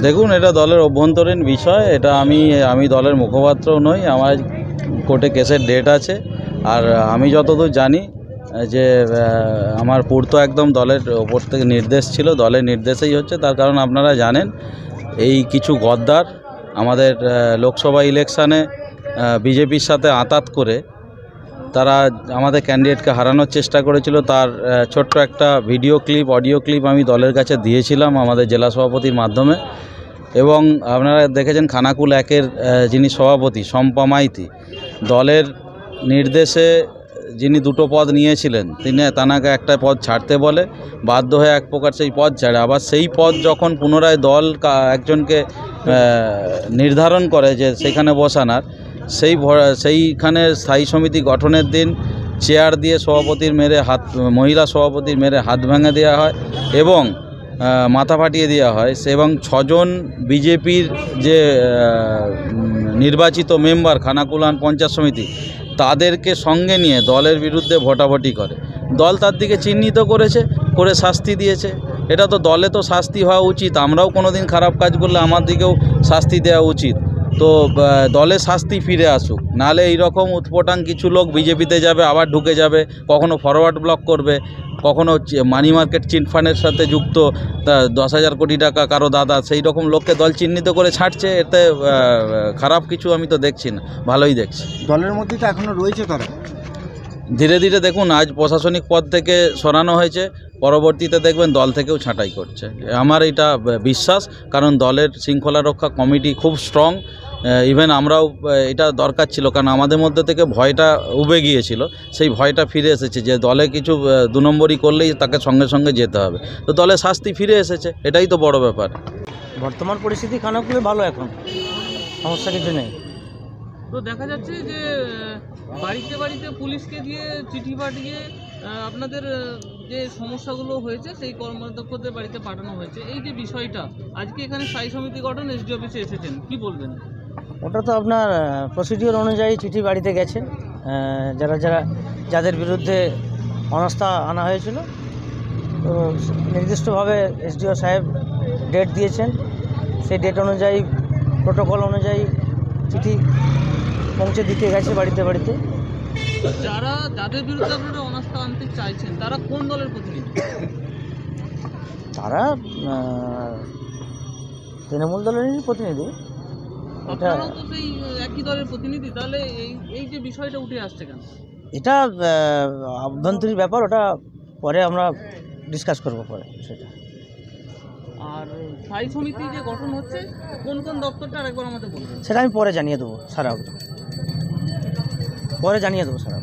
দেখুন, এটা দলের অভ্যন্তরীণ বিষয়। এটা আমি দলের মুখপাত্রও নই। আমার কোর্টে কেসের ডেট আছে। আর আমি যতদূর জানি যে আমার পূর্ত একদম দলের ওপর থেকে নির্দেশ ছিল, দলের নির্দেশেই হচ্ছে। তার কারণ আপনারা জানেন, এই কিছু গদ্দার আমাদের লোকসভা ইলেকশানে বিজেপির সাথে আঁতাত করে তারা আমাদের ক্যান্ডিডেটকে হারানোর চেষ্টা করেছিল। তার ছোট্ট একটা ভিডিও ক্লিপ, অডিও ক্লিপ আমি দলের কাছে দিয়েছিলাম আমাদের জেলা সভাপতির মাধ্যমে। এবং আপনারা দেখেছেন খানাকুল 1-এর যিনি সভাপতি শম্পা মাইতি, দলের নির্দেশে যিনি 2টো পদ নিয়েছিলেন, তানাকে একটা পদ ছাড়তে বলে, বাধ্য হয়ে এক প্রকার সেই পদ ছাড়ে। আবার সেই পদ যখন পুনরায় দল একজনকে নির্ধারণ করে যে সেখানে বসানোর, সেইখানে স্থায়ী সমিতি গঠনের দিন চেয়ার দিয়ে সভাপতির মেরে মহিলা সভাপতির মেরে হাত ভেঙে দেওয়া হয় এবং মাথা ফাটিয়ে দেওয়া হয়। এবং 6 জন বিজেপির যে নির্বাচিত মেম্বার খানাকুলান পঞ্চায়েত সমিতি, তাদেরকে সঙ্গে নিয়ে দলের বিরুদ্ধে ভোটাভুটি করে। দল তার দিকে চিহ্নিত করে শাস্তি দিয়েছে। এটা তো দলে তো শাস্তি হওয়া উচিত। আমরাও কোনো দিন খারাপ কাজ করলে আমার দিকেও শাস্তি দেওয়া উচিত। তো দলে শাস্তি ফিরে আসুক, নাহলে এইরকম উৎপটাং কিছু লোক বিজেপিতে যাবে, আবার ঢুকে যাবে, কখনো ফরওয়ার্ড ব্লক করবে, কখনো মানি মার্কেট চিটফান্ডের সাথে যুক্ত 10,000 কোটি টাকা কারো দাদা, সেই রকম লোককে দল চিহ্নিত করে ছাড়ছে। এতে খারাপ কিছু আমি তো দেখছি না, ভালোই দেখছি। দলের মধ্যে তো এখনও রয়েছে তারা। ধীরে ধীরে দেখুন, আজ প্রশাসনিক পদ থেকে সরানো হয়েছে, পরবর্তীতে দেখবেন দল থেকেও ছাঁটাই করছে। আমার এটা বিশ্বাস, কারণ দলের শৃঙ্খলা রক্ষা কমিটি খুব স্ট্রং। ইভেন আমরাও এটা দরকার ছিল, কারণ আমাদের মধ্যে থেকে ভয়টা উবে গিয়েছিল। সেই ভয়টা ফিরে এসেছে যে দলে কিছু 2 নম্বরই করলেই তাকে সঙ্গে সঙ্গে যেতে হবে। তো দলে শাস্তি ফিরে এসেছে, এটাই তো বড় ব্যাপার। বর্তমান পরিস্থিতি খানাকুলে ভালো, এখন সমস্যা কিছু নেই। তো দেখা যাচ্ছে যে বাড়িতে বাড়িতে পুলিশকে দিয়ে চিঠি পাঠিয়ে আপনাদের যে সমস্যাগুলো হয়েছে সেই কর্মদক্ষদের বাড়িতে পাঠানো হয়েছে। এই যে বিষয়টা, আজকে এখানে স্থায়ী সমিতি গঠন এসডি অফিসে এসেছেন, কি বলবেন? ওটা তো আপনার প্রসিডিওর অনুযায়ী চিঠি বাড়িতে গেছে। যাদের বিরুদ্ধে অনাস্থা আনা হয়েছিল, তো নির্দিষ্টভাবে এসডিও সাহেব ডেট দিয়েছেন। সেই ডেট অনুযায়ী, প্রোটোকল অনুযায়ী চিঠি পৌঁছে দিতে গেছে বাড়িতে বাড়িতে। যাদের বিরুদ্ধে আপনারা অনাস্থা আনতে চাইছেন, তারা কোন দলের প্রতিনিধি? তারা তৃণমূল দলেরই প্রতিনিধি। আপনারাও তো সেই একই দলের প্রতিনিধি, তাহলে এই যে বিষয়টা উঠে আসছে কেন? এটা আভ্যন্তরীণ ব্যাপার, ওটা পরে আমরা ডিসকাস করবো পরে সেটা। আর স্থায়ী সমিতি যে গঠন হচ্ছে, কোন কোন দপ্তরটা আরেকবার আমাদের বলবেন? সেটা আমি পরে জানিয়ে দেবো, পরে জানিয়ে দেবো সারা।